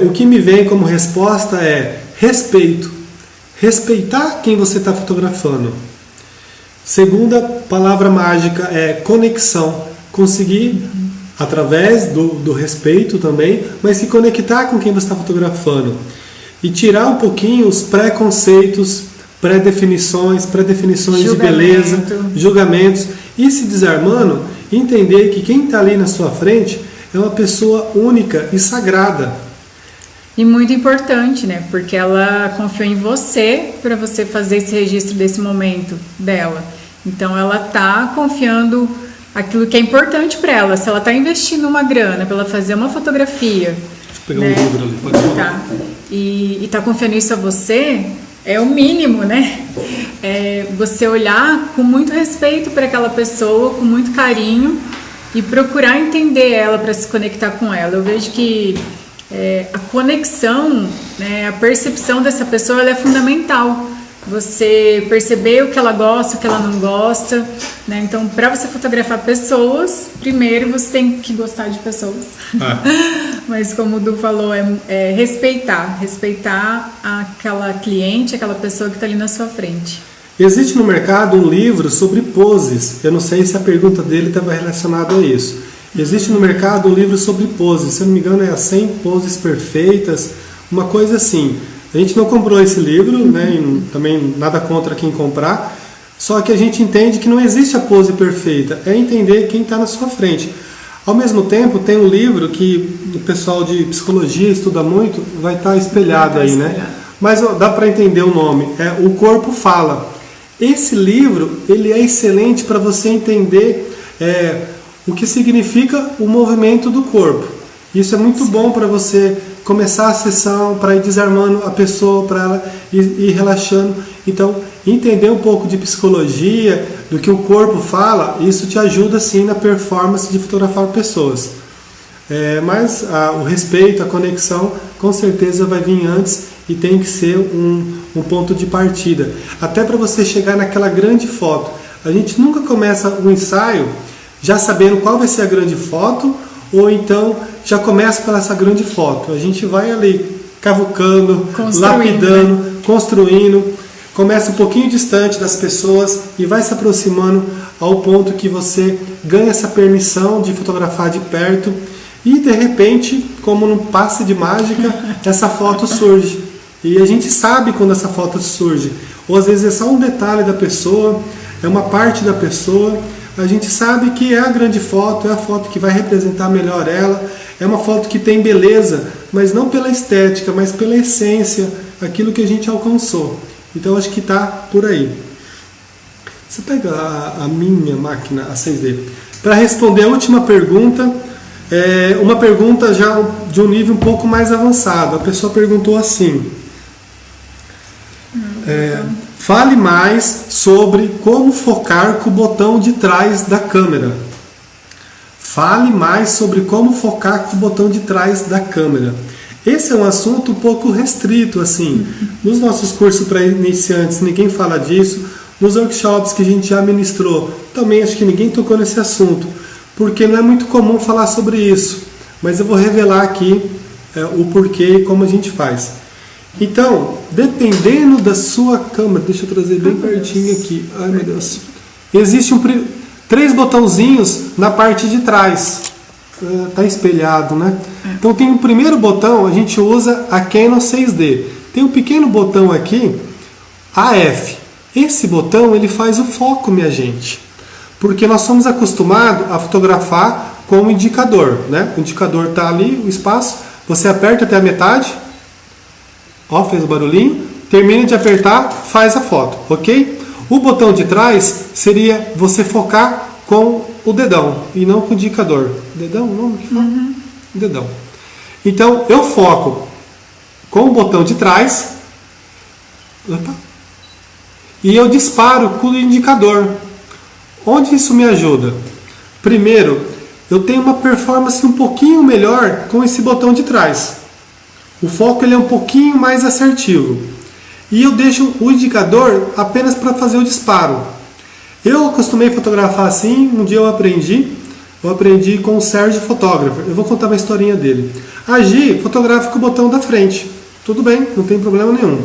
[SPEAKER 2] O que me vem como resposta é respeito. Respeitar quem você está fotografando. Segunda palavra mágica é conexão. Conseguir, através do respeito também, mas se conectar com quem você está fotografando. E tirar um pouquinho os preconceitos, predefinições de beleza, julgamentos. E se desarmando, entender que quem está ali na sua frente é uma pessoa única e sagrada.
[SPEAKER 1] E muito importante, né? Porque ela confiou em você para você fazer esse registro desse momento dela. Então ela tá confiando aquilo que é importante para ela. Se ela tá investindo uma grana para ela fazer uma fotografia,
[SPEAKER 2] deixa eu pegar um livro ali, pode falar.
[SPEAKER 1] Tá. E tá confiando isso a você, é o mínimo, né? Você olhar com muito respeito para aquela pessoa, com muito carinho e procurar entender ela para se conectar com ela. Eu vejo que a conexão, né, a percepção dessa pessoa, ela é fundamental. Você perceber o que ela gosta, o que ela não gosta, né? Então, para você fotografar pessoas, primeiro você tem que gostar de pessoas. Mas como o Du falou, respeitar aquela cliente, aquela pessoa que está ali na sua frente.
[SPEAKER 2] Existe no mercado um livro sobre poses. Eu não sei se a pergunta dele estava relacionada a isso. Existe no mercado um livro sobre poses. Se eu não me engano, é as 100 poses perfeitas, uma coisa assim. A gente não comprou esse livro, né? E também nada contra quem comprar. Só que a gente entende que não existe a pose perfeita. É entender quem está na sua frente. Ao mesmo tempo, tem um livro que o pessoal de psicologia estuda muito, vai estar espelhado aí, né? Mas dá para entender o nome. O Corpo Fala. Esse livro, ele é excelente para você entender o que significa o movimento do corpo. Isso é muito bom para você começar a sessão, para ir desarmando a pessoa, para ela ir relaxando. Então, entender um pouco de psicologia, do que o corpo fala, isso te ajuda sim na performance de fotografar pessoas. Mas o respeito, a conexão, com certeza vai vir antes e tem que ser um ponto de partida. Até para você chegar naquela grande foto. A gente nunca começa o ensaio já sabendo qual vai ser a grande foto, ou então já começa pela essa grande foto. A gente vai ali cavucando, lapidando, né? Construindo, começa um pouquinho distante das pessoas e vai se aproximando ao ponto que você ganha essa permissão de fotografar de perto e de repente, como num passe de mágica, essa foto surge. E a gente sabe quando essa foto surge. Ou às vezes é só um detalhe da pessoa, é uma parte da pessoa. A gente sabe que é a grande foto, é a foto que vai representar melhor ela, é uma foto que tem beleza, mas não pela estética, mas pela essência, aquilo que a gente alcançou. Então acho que está por aí. Você pega a minha máquina, a 6D. Para responder a última pergunta, uma pergunta já de um nível um pouco mais avançado. A pessoa perguntou assim: fale mais sobre como focar com o botão de trás da câmera. Fale mais sobre como focar com o botão de trás da câmera. Esse é um assunto um pouco restrito, assim. Nos nossos cursos para iniciantes, ninguém fala disso. Nos workshops que a gente já ministrou, também acho que ninguém tocou nesse assunto. porque não é muito comum falar sobre isso, mas eu vou revelar aqui o porquê e como a gente faz. Então, dependendo da sua câmera, deixa eu trazer bem pertinho aqui, ai meu Deus, existe 3 botãozinhos na parte de trás, tá espelhado, né? Então tem o primeiro botão, a gente usa a Canon 6D, tem um pequeno botão aqui, AF, esse botão ele faz o foco, minha gente, porque nós somos acostumados a fotografar com o indicador, né? O indicador está ali, o espaço, você aperta até a metade, ó, fez o barulhinho, termina de apertar, faz a foto, ok? O botão de trás seria você focar com o dedão e não com o indicador. Dedão, o nome que fala? Dedão. Então eu foco com o botão de trás, opa, e eu disparo com o indicador. Onde isso me ajuda? Primeiro, eu tenho uma performance um pouquinho melhor com esse botão de trás. O foco ele é um pouquinho mais assertivo. E eu deixo o indicador apenas para fazer o disparo. Eu acostumei a fotografar assim, um dia eu aprendi com o Sérgio fotógrafo. Eu vou contar uma historinha dele. A Gi fotografa com o botão da frente. Tudo bem, não tem problema nenhum.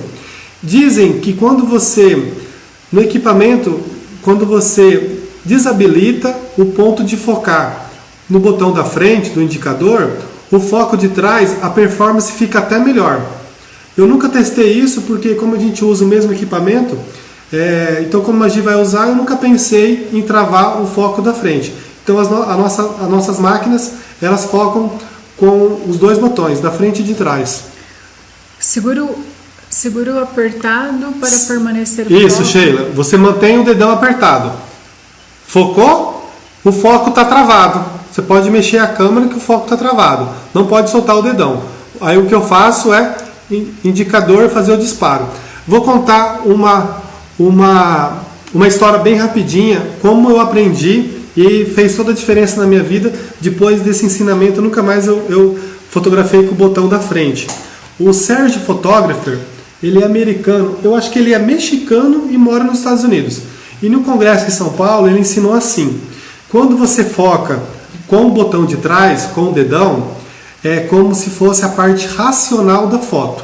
[SPEAKER 2] Dizem que quando você, no equipamento, quando você desabilita o ponto de focar no botão da frente, do indicador, o foco de trás, a performance fica até melhor. Eu nunca testei isso porque como a gente usa o mesmo equipamento, então como a Gi vai usar, eu nunca pensei em travar o foco da frente. Então as nossas máquinas, elas focam com os 2 botões, da frente e de trás.
[SPEAKER 1] Seguro apertado para permanecer o
[SPEAKER 2] Isso,
[SPEAKER 1] foco.
[SPEAKER 2] Sheila, você mantém o dedão apertado. Focou, o foco está travado. Você pode mexer a câmera que o foco está travado. Não pode soltar o dedão. Aí o que eu faço é indicador, fazer o disparo. Vou contar uma história bem rapidinha, como eu aprendi e fez toda a diferença na minha vida. Depois desse ensinamento, nunca mais eu fotografei com o botão da frente. O Sérgio Photographer, ele é americano, eu acho que ele é mexicano e mora nos Estados Unidos. E no congresso em São Paulo, ele ensinou assim: quando você foca com o botão de trás, com o dedão, é como se fosse a parte racional da foto.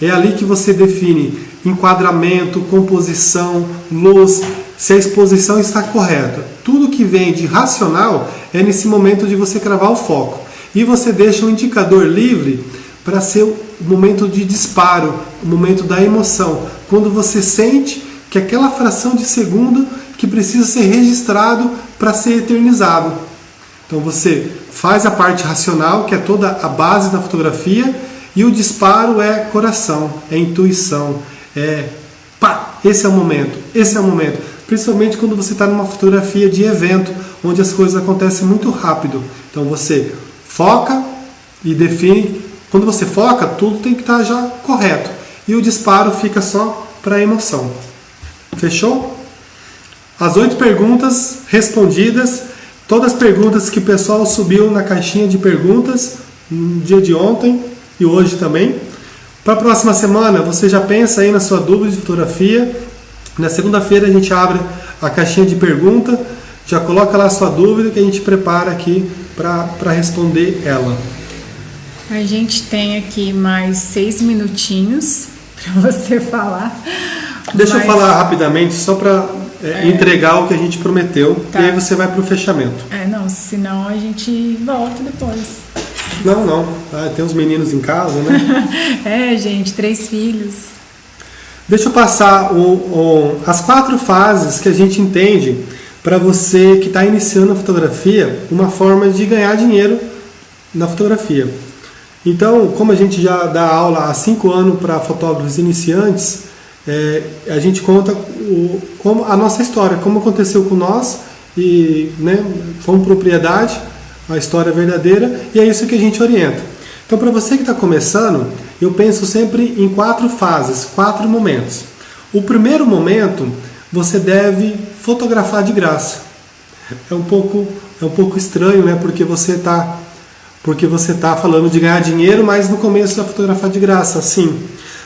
[SPEAKER 2] É ali que você define enquadramento, composição, luz, se a exposição está correta. Tudo que vem de racional é nesse momento de você cravar o foco. E você deixa o indicador livre para ser o momento de disparo, o momento da emoção. Quando você sente que aquela fração de segundo que precisa ser registrado para ser eternizado. Então você faz a parte racional, que é toda a base da fotografia, e o disparo é coração, é intuição, esse é o momento, esse é o momento. Principalmente quando você está numa fotografia de evento, onde as coisas acontecem muito rápido. Então você foca e define. Quando você foca, tudo tem que estar já correto. E o disparo fica só para a emoção. Fechou? As 8 perguntas respondidas. Todas as perguntas que o pessoal subiu na caixinha de perguntas no dia de ontem e hoje também. Para a próxima semana, você já pensa aí na sua dúvida de fotografia. Na segunda-feira a gente abre a caixinha de pergunta, já coloca lá a sua dúvida que a gente prepara aqui para responder ela.
[SPEAKER 1] A gente tem aqui mais 6 minutinhos para você falar.
[SPEAKER 2] Deixa eu falar rapidamente, só para entregar o que a gente prometeu, tá. E aí você vai para o fechamento.
[SPEAKER 1] Não, senão a gente volta depois.
[SPEAKER 2] Não. Tem uns meninos em casa, né?
[SPEAKER 1] Gente, 3 filhos.
[SPEAKER 2] Deixa eu passar as 4 fases que a gente entende para você que está iniciando a fotografia, uma forma de ganhar dinheiro na fotografia. Então, como a gente já dá aula há 5 anos para fotógrafos iniciantes, a gente conta como a nossa história, como aconteceu com nós, e fomos propriedade, a história verdadeira, e é isso que a gente orienta. Então, para você que está começando, eu penso sempre em 4 fases, 4 momentos. O primeiro momento, você deve fotografar de graça. É um pouco estranho, né? Porque você está falando de ganhar dinheiro, mas no começo vai fotografar de graça, sim.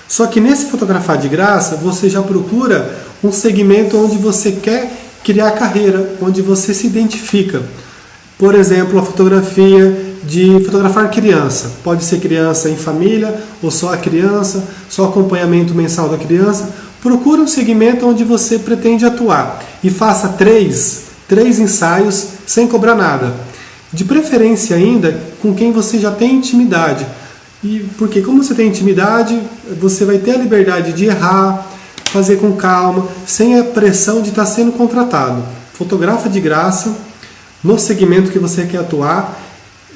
[SPEAKER 2] Só que nesse fotografar de graça, você já procura um segmento onde você quer criar carreira, onde você se identifica. Por exemplo, a fotografia de fotografar criança. Pode ser criança em família, ou só a criança, só acompanhamento mensal da criança. Procure um segmento onde você pretende atuar e faça três ensaios sem cobrar nada. De preferência ainda com quem você já tem intimidade. E porque como você tem intimidade, você vai ter a liberdade de errar, fazer com calma, sem a pressão de estar sendo contratado. Fotografa de graça, no segmento que você quer atuar,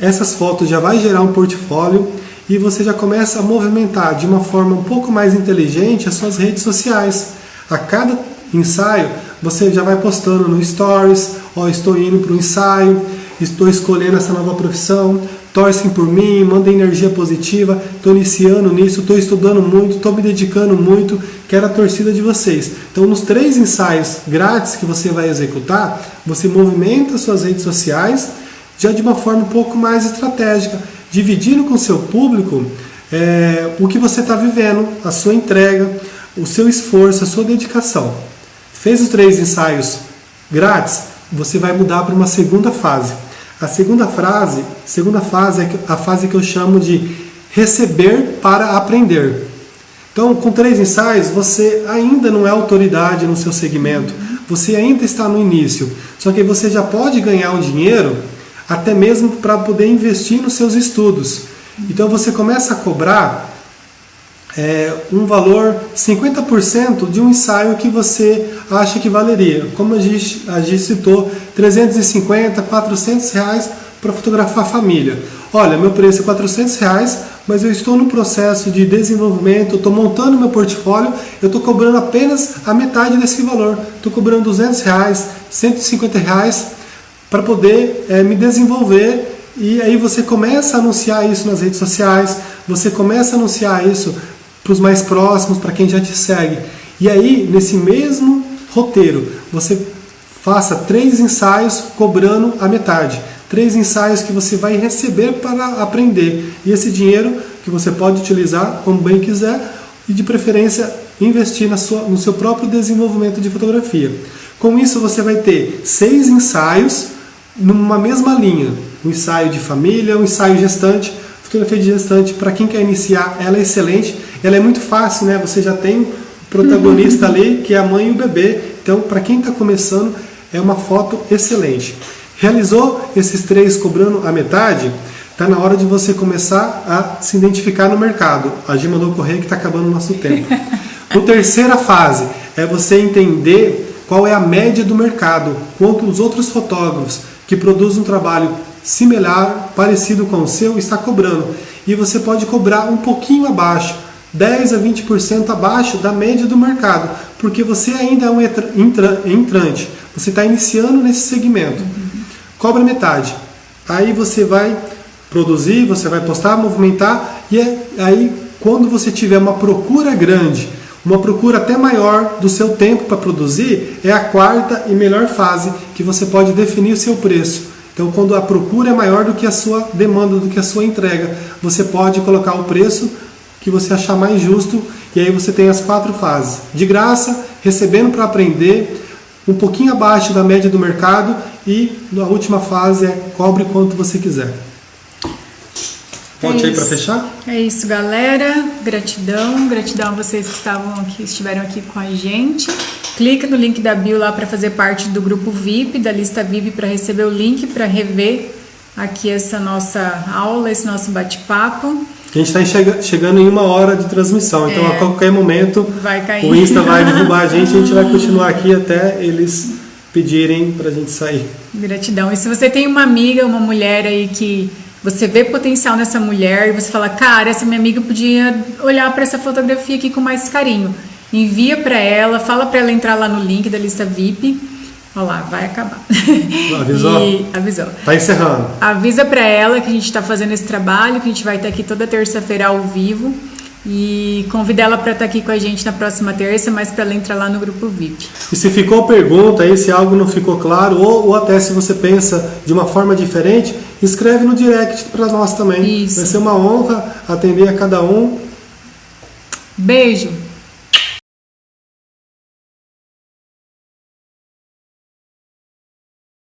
[SPEAKER 2] essas fotos já vai gerar um portfólio e você já começa a movimentar de uma forma um pouco mais inteligente as suas redes sociais. A cada ensaio, você já vai postando no Stories, estou indo para o ensaio, estou escolhendo essa nova profissão, torcem por mim, mandem energia positiva, estou iniciando nisso, estou estudando muito, estou me dedicando muito, quero a torcida de vocês. Então, nos 3 ensaios grátis que você vai executar, você movimenta suas redes sociais já de uma forma um pouco mais estratégica, dividindo com o seu público o que você está vivendo, a sua entrega, o seu esforço, a sua dedicação. Fez os 3 ensaios grátis, você vai mudar para uma segunda fase. A segunda fase é a fase que eu chamo de receber para aprender. Então, com 3 ensaios, você ainda não é autoridade no seu segmento, você ainda está no início, só que você já pode ganhar um dinheiro até mesmo para poder investir nos seus estudos. Então você começa a cobrar um valor 50% de um ensaio que você acha que valeria. Como a gente citou, 350, 400 reais para fotografar a família. Olha, meu preço é 400 reais, mas eu estou no processo de desenvolvimento, estou montando meu portfólio, eu estou cobrando apenas a metade desse valor. Estou cobrando 200 reais, 150 reais para poder me desenvolver. E aí você começa a anunciar isso nas redes sociais, você começa a anunciar isso para os mais próximos, para quem já te segue. E aí, nesse mesmo roteiro, você faça 3 ensaios cobrando a metade. 3 ensaios que você vai receber para aprender. E esse dinheiro que você pode utilizar como bem quiser e de preferência investir no seu próprio desenvolvimento de fotografia. Com isso você vai ter 6 ensaios numa mesma linha. Um ensaio de família, um ensaio gestante. Fotografia de gestante, para quem quer iniciar, ela é excelente. Ela é muito fácil, né? Você já tem o protagonista ali, que é a mãe e o bebê. Então, para quem está começando, é uma foto excelente. Realizou esses 3 cobrando a metade, está na hora de você começar a se identificar no mercado. A Gi mandou correr que está acabando o nosso tempo. A terceira fase é você entender qual é a média do mercado, quanto os outros fotógrafos que produzem um trabalho similar, parecido com o seu, está cobrando. E você pode cobrar um pouquinho abaixo, 10 a 20% abaixo da média do mercado, porque você ainda é um entrante, você está iniciando nesse segmento. Cobra metade. Aí você vai produzir, você vai postar, movimentar, e aí quando você tiver uma procura grande, uma procura até maior do seu tempo para produzir, é a 4ª e melhor fase que você pode definir o seu preço. Então, quando a procura é maior do que a sua demanda, do que a sua entrega, você pode colocar o preço que você achar mais justo, e aí você tem as 4 fases. De graça, recebendo para aprender, um pouquinho abaixo da média do mercado, e a última fase é cobre quanto você quiser. Volte aí para fechar.
[SPEAKER 1] É isso, galera. Gratidão a vocês que estiveram aqui com a gente. Clica no link da bio lá para fazer parte do grupo VIP, da lista VIP, para receber o link para rever aqui essa nossa aula, esse nosso bate-papo.
[SPEAKER 2] A gente está chegando em 1 hora de transmissão, então a qualquer momento
[SPEAKER 1] vai cair.
[SPEAKER 2] O Insta vai derrubar a gente vai continuar aqui até eles pedirem para a gente sair.
[SPEAKER 1] Gratidão. E se você tem uma amiga, uma mulher aí que você vê potencial nessa mulher e você fala, cara, essa minha amiga podia olhar para essa fotografia aqui com mais carinho. Envia para ela, fala para ela entrar lá no link da lista VIP. Olha lá, vai acabar.
[SPEAKER 2] Avisou?
[SPEAKER 1] Avisou.
[SPEAKER 2] Tá encerrando. Avisa
[SPEAKER 1] para ela que a gente está fazendo esse trabalho, que a gente vai estar aqui toda terça-feira ao vivo. E convida ela para estar aqui com a gente na próxima terça, mas para ela entrar lá no grupo VIP.
[SPEAKER 2] E se ficou pergunta aí, se algo não ficou claro, ou até se você pensa de uma forma diferente, escreve no direct para nós também.
[SPEAKER 1] Isso.
[SPEAKER 2] Vai ser uma honra atender a cada um.
[SPEAKER 1] Beijo!